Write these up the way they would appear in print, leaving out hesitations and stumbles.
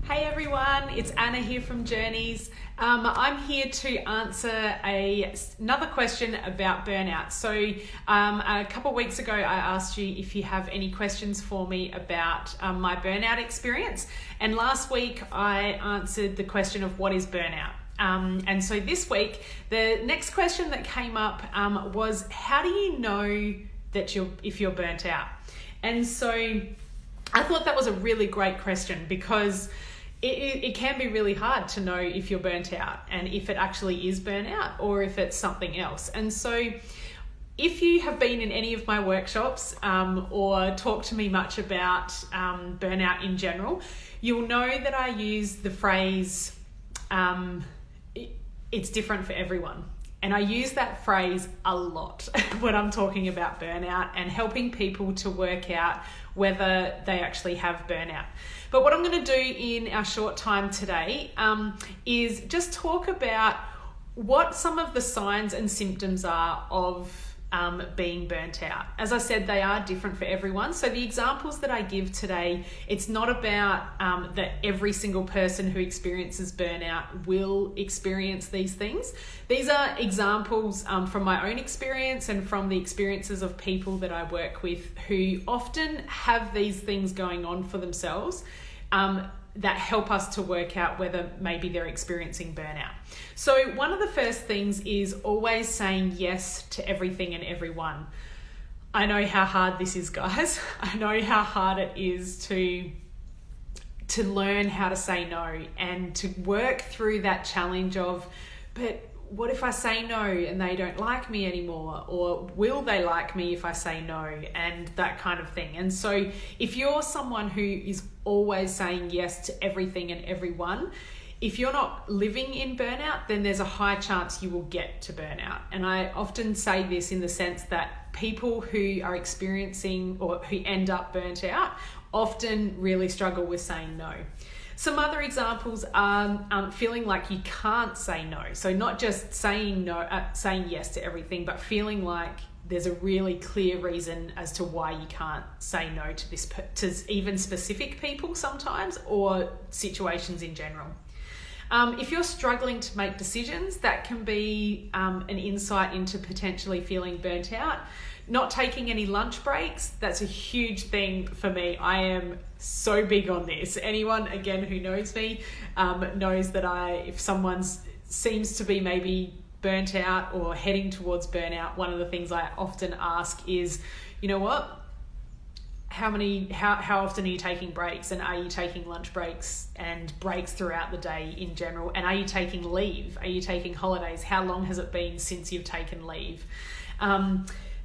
Hey everyone, it's Anna here from Journeys. I'm here to answer another question about burnout. So a couple of weeks ago, I asked you if you have any questions for me about my burnout experience. And last week, I answered the question of what is burnout. And so this week, the next question that came up was, how do you know that if you're burnt out? And so I thought that was a really great question because it can be really hard to know if you're burnt out and if it actually is burnout or if it's something else. And so if you have been in any of my workshops or talked to me much about burnout in general, you'll know that I use the phrase, it's different for everyone. And I use that phrase a lot when I'm talking about burnout and helping people to work out whether they actually have burnout. But what I'm going to do in our short time today is just talk about what some of the signs and symptoms are of being burnt out. As I said, they are different for everyone. So the examples that I give today, it's not about that every single person who experiences burnout will experience these things. These are examples from my own experience and from the experiences of people that I work with who often have these things going on for themselves that help us to work out whether maybe they're experiencing burnout. So one of the first things is always saying yes to everything and everyone. I know how hard this is, guys. I know how hard it is to learn how to say no and to work through that challenge of, but what if I say no and they don't like me anymore? Or will they like me if I say no? And that kind of thing. And so if you're someone who is always saying yes to everything and everyone, if you're not living in burnout, then there's a high chance you will get to burnout. And I often say this in the sense that people who are experiencing or who end up burnt out often really struggle with saying no. Some other examples are feeling like you can't say no. So not just saying no, saying yes to everything, but feeling like there's a really clear reason as to why you can't say no to this, to even specific people sometimes, or situations in general. If you're struggling to make decisions, that can be an insight into potentially feeling burnt out. Not taking any lunch breaks, that's a huge thing for me. I am so big on this. Anyone, again, who knows me knows that if someone seems to be maybe burnt out or heading towards burnout, one of the things I often ask is, you know what? How often are you taking breaks, and are you taking lunch breaks and breaks throughout the day in general? And are you taking leave? Are you taking holidays? How long has it been since you've taken leave?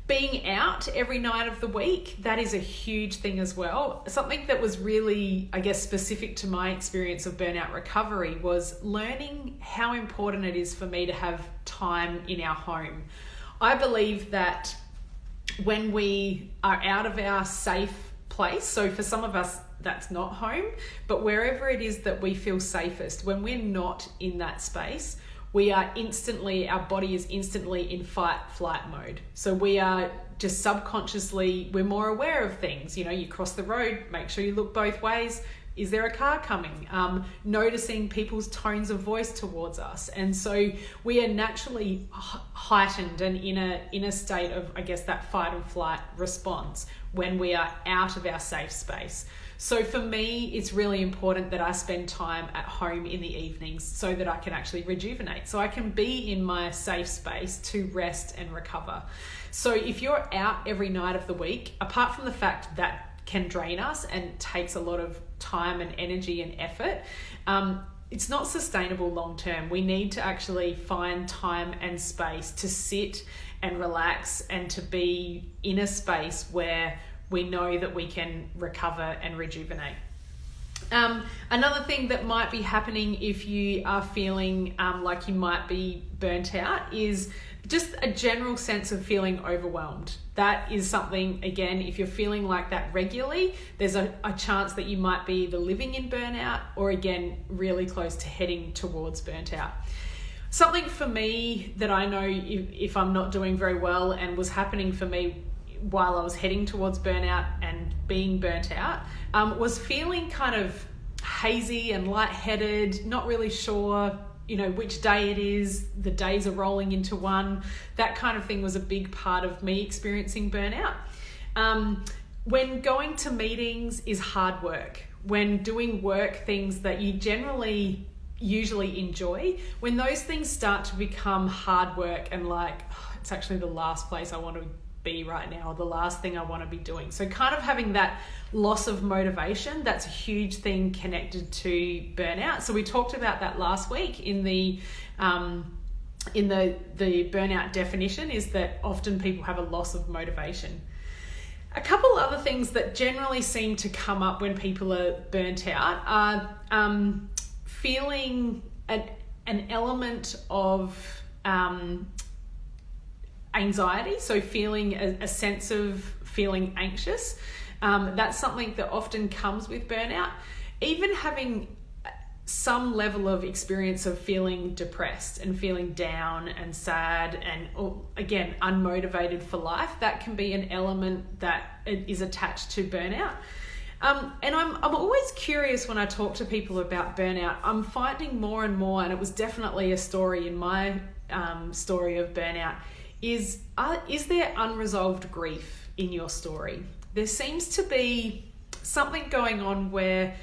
Being out every night of the week, that is a huge thing as well. Something that was really, I guess, specific to my experience of burnout recovery was learning how important it is for me to have time in our home. I believe that when we are out of our safe place, so for some of us that's not home, but wherever it is that we feel safest, when we're not in that space, our body is instantly in fight-flight mode. So we are just subconsciously, we're more aware of things. You know, you cross the road, make sure you look both ways. Is there a car coming? Noticing people's tones of voice towards us. And so we are naturally heightened and in a state of, I guess, that fight and flight response when we are out of our safe space. So for me, it's really important that I spend time at home in the evenings so that I can actually rejuvenate. So I can be in my safe space to rest and recover. So if you're out every night of the week, apart from the fact that can drain us and takes a lot of time and energy and effort, it's not sustainable long term. We need to actually find time and space to sit and relax and to be in a space where we know that we can recover and rejuvenate. Another thing that might be happening if you are feeling like you might be burnt out is just a general sense of feeling overwhelmed. That is something, again, if you're feeling like that regularly, there's a chance that you might be either living in burnout or, again, really close to heading towards burnt out. Something for me that I know if I'm not doing very well and was happening for me while I was heading towards burnout and being burnt out was feeling kind of hazy and lightheaded, not really sure, which day it is, the days are rolling into one. That kind of thing was a big part of me experiencing burnout. When going to meetings is hard work, when doing work things that you usually enjoy, when those things start to become hard work and it's actually the last place I want to be right now, or the last thing I want to be doing. So kind of having that loss of motivation, that's a huge thing connected to burnout. So we talked about that last week in the burnout definition, is that often people have a loss of motivation. A couple other things that generally seem to come up when people are burnt out are feeling an element of anxiety, so feeling a sense of feeling anxious. That's something that often comes with burnout. Even having some level of experience of feeling depressed and feeling down and sad and, again, unmotivated for life, that can be an element that is attached to burnout. And I'm always curious when I talk to people about burnout. I'm finding more and more, and it was definitely a story in my story of burnout, is there unresolved grief in your story? There seems to be something going on where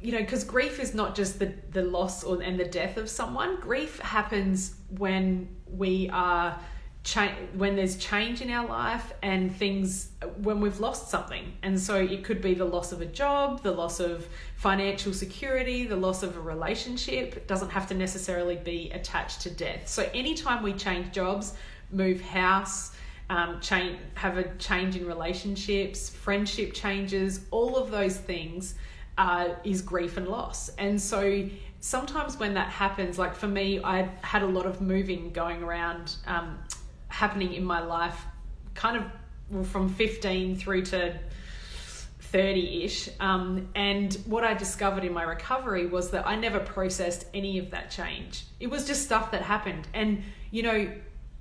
because grief is not just the loss and the death of someone. Grief happens when when there's change in our life and when we've lost something. And so it could be the loss of a job, the loss of financial security, the loss of a relationship. It doesn't have to necessarily be attached to death. So anytime we change jobs, move house, have a change in relationships, friendship changes, all of those things is grief and loss. And so sometimes when that happens, like for me, I had a lot of moving going around happening in my life, kind of from 15 through to 30-ish. And what I discovered in my recovery was that I never processed any of that change. It was just stuff that happened. And,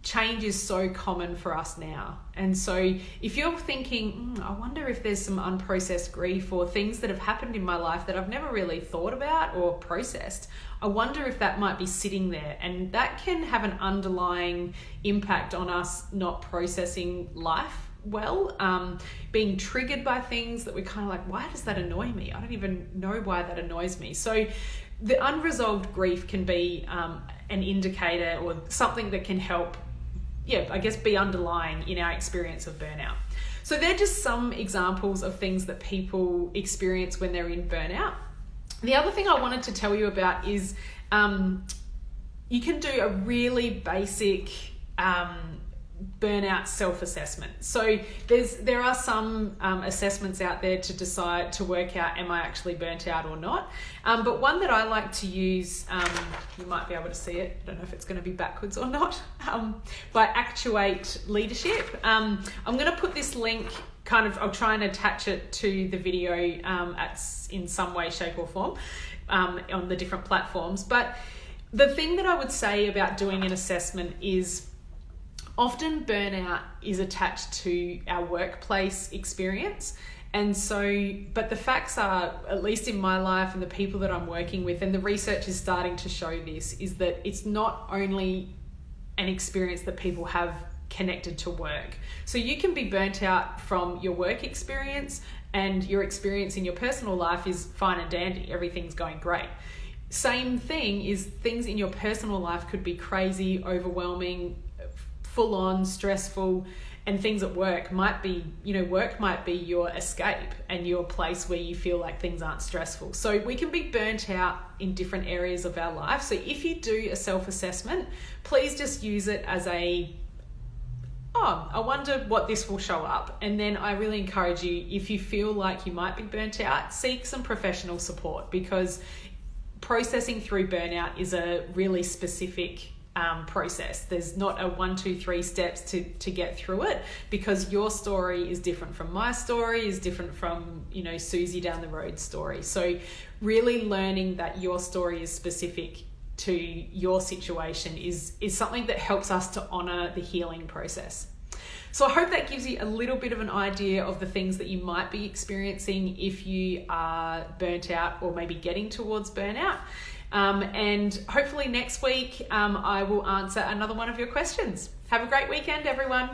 change is so common for us now. And so if you're thinking, I wonder if there's some unprocessed grief or things that have happened in my life that I've never really thought about or processed, I wonder if that might be sitting there. And that can have an underlying impact on us not processing life well, being triggered by things that we're kind of like, why does that annoy me? I don't even know why that annoys me. So the unresolved grief can be an indicator or something that can help, be underlying in our experience of burnout. So they're just some examples of things that people experience when they're in burnout. The other thing I wanted to tell you about is you can do a really basic burnout self-assessment. So there are some assessments out there to decide, to work out, am I actually burnt out or not? But one that I like to use, you might be able to see it, I don't know if it's going to be backwards or not, by Actuate Leadership. I'm going to put this link, I'll try and attach it to the video in some way, shape or form on the different platforms. But the thing that I would say about doing an assessment is, often burnout is attached to our workplace experience. And so, but the facts are, at least in my life and the people that I'm working with, and the research is starting to show this, is that it's not only an experience that people have connected to work. So you can be burnt out from your work experience, and your experience in your personal life is fine and dandy. Everything's going great. Same thing is, things in your personal life could be crazy, overwhelming, full on, stressful, and things at work might be, work might be your escape and your place where you feel like things aren't stressful. So we can be burnt out in different areas of our life. So if you do a self-assessment, please just use it as I wonder what this will show up. And then I really encourage you, if you feel like you might be burnt out, seek some professional support, because processing through burnout is a really specific process. There's not a 1, 2, 3 steps to get through it, because your story is different from my story, is different from, Susie down the road story. So really learning that your story is specific to your situation is something that helps us to honor the healing process. So I hope that gives you a little bit of an idea of the things that you might be experiencing if you are burnt out or maybe getting towards burnout. And hopefully next week I will answer another one of your questions. Have a great weekend, everyone.